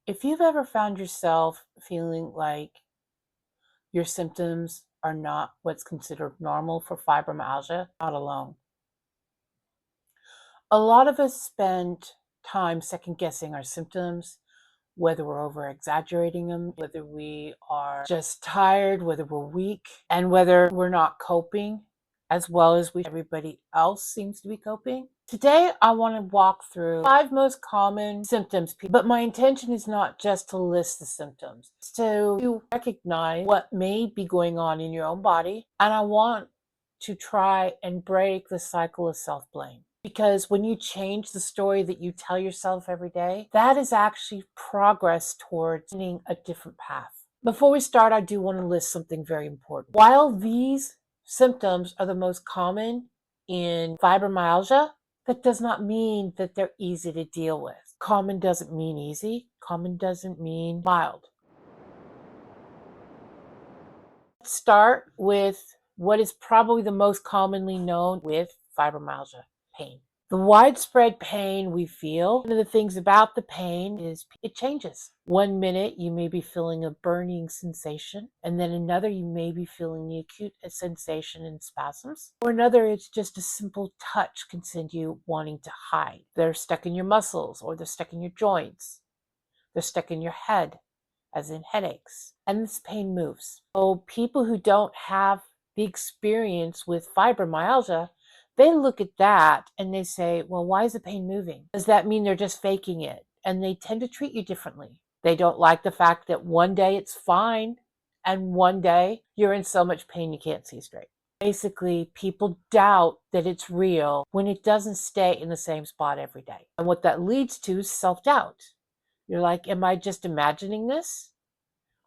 If you've ever found yourself feeling like your symptoms are not what's considered normal for fibromyalgia, not alone. A lot of us spend time second guessing our symptoms, whether we're over exaggerating them, whether we are just tired, whether we're weak, and whether we're not coping as well as everybody else seems to be coping. Today, I want to walk through 5 most common symptoms, but my intention is not just to list the symptoms, it's to recognize what may be going on in your own body, and I want to try and break the cycle of self-blame. Because when you change the story that you tell yourself every day, that is actually progress towards finding a different path. Before we start, I do want to list something very important. While these symptoms are the most common in fibromyalgia, that does not mean that they're easy to deal with. Common doesn't mean easy. Common doesn't mean mild. Let's start with what is probably the most commonly known with fibromyalgia: pain. The widespread pain we feel, one of the things about the pain is it changes. One minute you may be feeling a burning sensation, and then another you may be feeling the acute sensation and spasms. Or another, it's just a simple touch can send you wanting to hide. They're stuck in your muscles, or they're stuck in your joints. They're stuck in your head, as in headaches. And this pain moves. So people who don't have the experience with fibromyalgia, they look at that and they say, well, why is the pain moving? Does that mean they're just faking it? And they tend to treat you differently. They don't like the fact that one day it's fine and one day you're in so much pain you can't see straight. Basically, people doubt that it's real when it doesn't stay in the same spot every day. And what that leads to is self-doubt. You're like, am I just imagining this?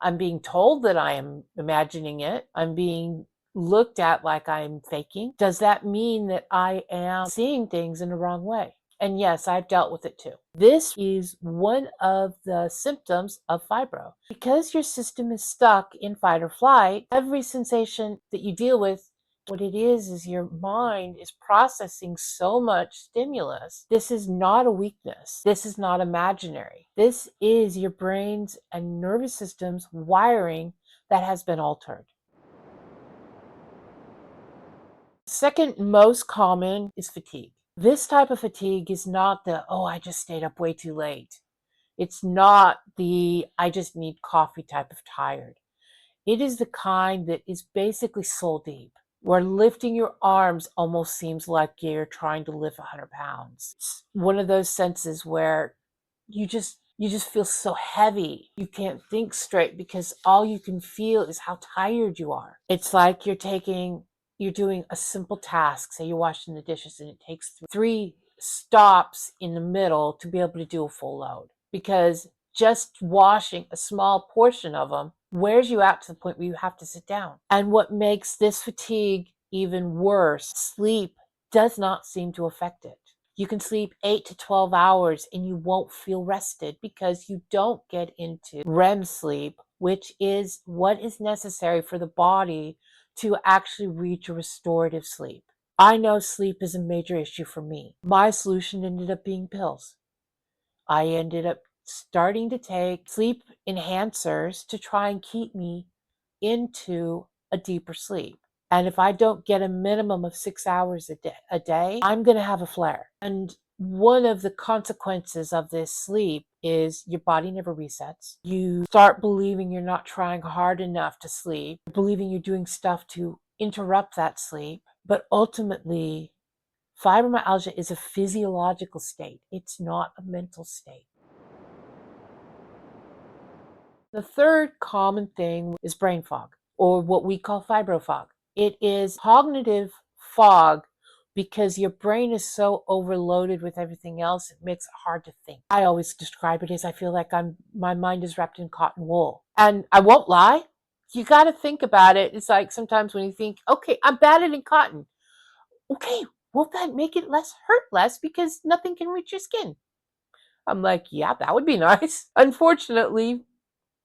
I'm being told that I am imagining it. I'm being looked at like I'm faking. Does that mean that I am seeing things in the wrong way? And yes, I've dealt with it too. This is one of the symptoms of fibro. Because your system is stuck in fight or flight, every sensation that you deal with, what it is your mind is processing so much stimulus. This is not a weakness. This is not imaginary. This is your brain's and nervous system's wiring that has been altered. Second most common is fatigue. This type of fatigue is not the, oh, I just stayed up way too late. It's not the, I just need coffee type of tired. It is the kind that is basically soul deep, where lifting your arms almost seems like you're trying to lift 100 pounds. It's one of those senses where you just feel so heavy. You can't think straight because all you can feel is how tired you are. It's like you're doing a simple task. Say you're washing the dishes and it takes 3 stops in the middle to be able to do a full load. Because just washing a small portion of them wears you out to the point where you have to sit down. And what makes this fatigue even worse, sleep does not seem to affect it. You can sleep 8 to 12 hours and you won't feel rested because you don't get into REM sleep, which is what is necessary for the body to actually reach a restorative sleep. I know sleep is a major issue for me. My solution ended up being pills. I ended up starting to take sleep enhancers to try and keep me into a deeper sleep. And if I don't get a minimum of 6 hours a day, I'm going to have a flare. And one of the consequences of this sleep is your body never resets. You start believing you're not trying hard enough to sleep, believing you're doing stuff to interrupt that sleep. But ultimately, fibromyalgia is a physiological state. It's not a mental state. The third common thing is brain fog, or what we call fibro fog. It is cognitive fog because your brain is so overloaded with everything else, it makes it hard to think. I always describe it as I feel like my mind is wrapped in cotton wool. And I won't lie, you got to think about it. It's like sometimes when you think, okay, I'm batted in cotton. Okay, will that make it hurt less because nothing can reach your skin? I'm like, yeah, that would be nice. Unfortunately,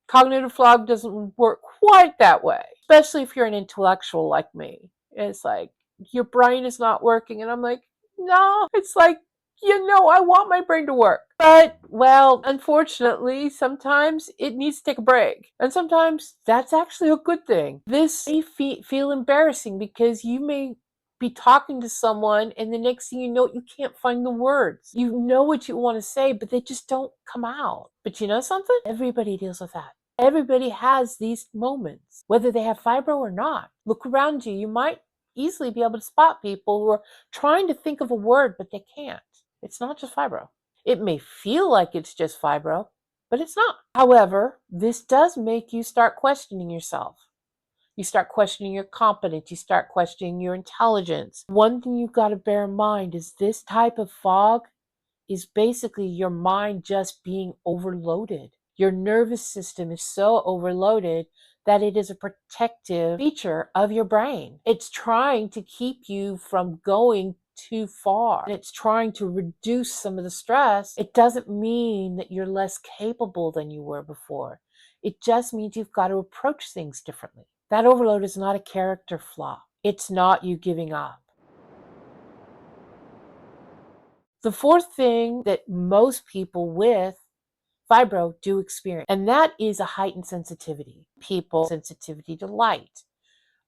cognitive fog doesn't work quite that way, especially if you're an intellectual like me. It's like your brain is not working, and I'm like, no. It's like I want my brain to work. But, well, unfortunately, sometimes it needs to take a break. And sometimes that's actually a good thing. This may feel embarrassing because you may be talking to someone and the next thing you know, you can't find the words. You know what you want to say, but they just don't come out. But you know something? Everybody deals with that. Everybody has these moments, whether they have fibro or not. Look around you. You might easily be able to spot people who are trying to think of a word, but they can't. It's not just fibro. It may feel like it's just fibro, but it's not. However, this does make you start questioning yourself. You start questioning your competence. You start questioning your intelligence. One thing you've got to bear in mind is this type of fog is basically your mind just being overloaded. Your nervous system is so overloaded that it is a protective feature of your brain. It's trying to keep you from going too far. It's trying to reduce some of the stress. It doesn't mean that you're less capable than you were before. It just means you've got to approach things differently. That overload is not a character flaw. It's not you giving up. The fourth thing that most people with fibro do experience, and that is a heightened sensitivity. People sensitivity to light.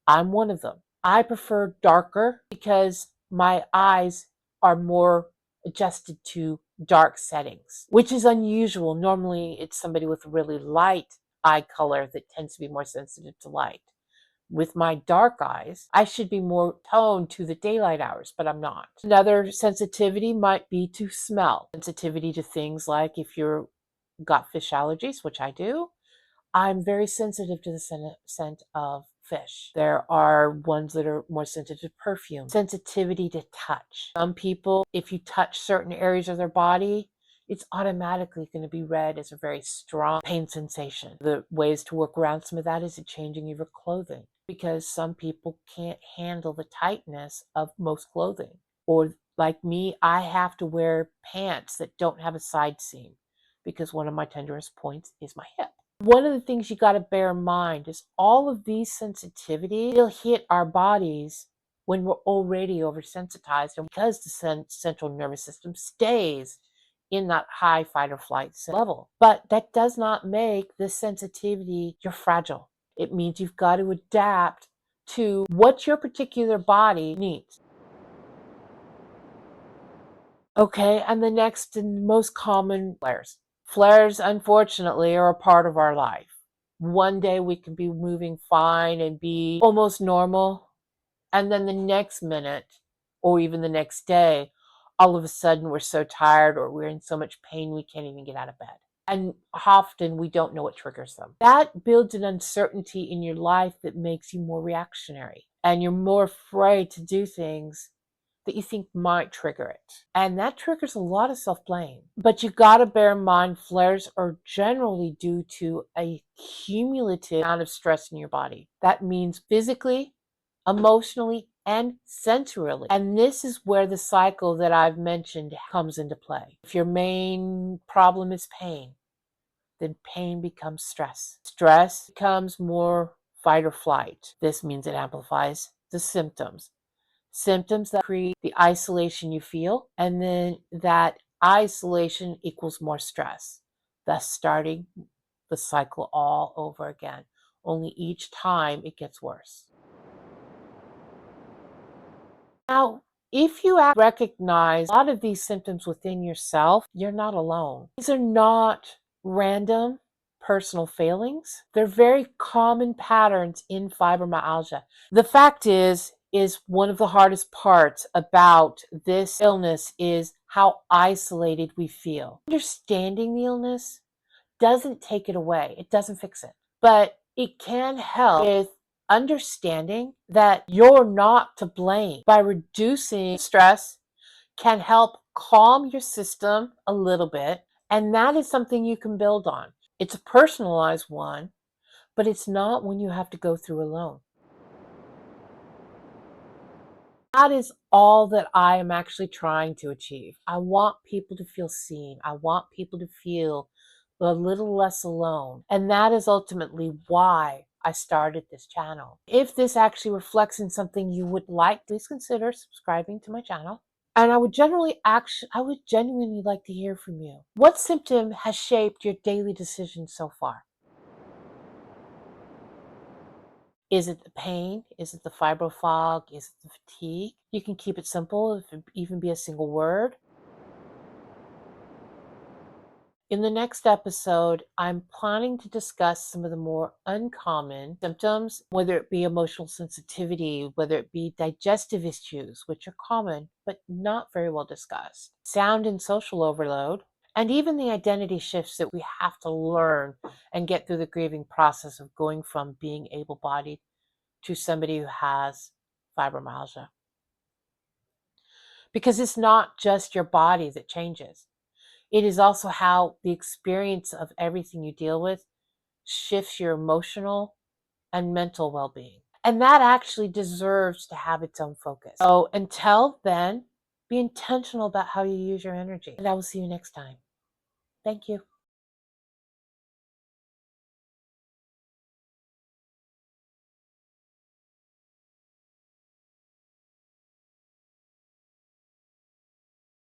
I'm one of them. I prefer darker because my eyes are more adjusted to dark settings, which is unusual. Normally, it's somebody with really light eye color that tends to be more sensitive to light. With my dark eyes, I should be more toned to the daylight hours, but I'm not. Another sensitivity might be to smell. Sensitivity to things like if you've got fish allergies, which I do, I'm very sensitive to the scent of fish. There are ones that are more sensitive to perfume. Sensitivity to touch. Some people, if you touch certain areas of their body, it's automatically going to be read as a very strong pain sensation. The ways to work around some of that is changing your clothing because some people can't handle the tightness of most clothing. Or like me, I have to wear pants that don't have a side seam because one of my tenderest points is my hip. One of the things you got to bear in mind is all of these sensitivities will hit our bodies when we're already oversensitized, and because the central nervous system stays in that high fight or flight level. But that does not make the sensitivity, you're fragile. It means you've got to adapt to what your particular body needs. Okay, and the next and most common flares. Flares, unfortunately, are a part of our life. One day we can be moving fine and be almost normal, and then the next minute, or even the next day, all of a sudden we're so tired or we're in so much pain we can't even get out of bed. And often we don't know what triggers them. That builds an uncertainty in your life that makes you more reactionary, and you're more afraid to do things that you think might trigger it. And that triggers a lot of self-blame. But you got to bear in mind flares are generally due to a cumulative amount of stress in your body. That means physically, emotionally, and sensorily. And this is where the cycle that I've mentioned comes into play. If your main problem is pain, then pain becomes stress. Stress becomes more fight or flight. This means it amplifies the symptoms. Symptoms that create the isolation you feel, and then that isolation equals more stress, thus starting the cycle all over again. Only each time it gets worse. Now, if you recognize a lot of these symptoms within yourself, you're not alone. These are not random personal failings. They're very common patterns in fibromyalgia. The fact is one of the hardest parts about this illness is how isolated we feel. Understanding the illness doesn't take it away. It doesn't fix it. But it can help with understanding that you're not to blame. By reducing stress can help calm your system a little bit, and that is something you can build on. It's a personalized one, but it's not one you have to go through alone. That is all that I am actually trying to achieve. I want people to feel seen. I want people to feel a little less alone. And that is ultimately why I started this channel. If this actually reflects in something you would like, please consider subscribing to my channel. And I would genuinely like to hear from you. What symptom has shaped your daily decisions so far? Is it the pain? Is it the fibro fog? Is it the fatigue? You can keep it simple, if it even be a single word. In the next episode, I'm planning to discuss some of the more uncommon symptoms, whether it be emotional sensitivity, whether it be digestive issues, which are common but not very well discussed, sound and social overload, and even the identity shifts that we have to learn and get through the grieving process of going from being able bodied to somebody who has fibromyalgia. Because it's not just your body that changes. It is also how the experience of everything you deal with shifts your emotional and mental well being. And that actually deserves to have its own focus. So until then, be intentional about how you use your energy. And I will see you next time. Thank you.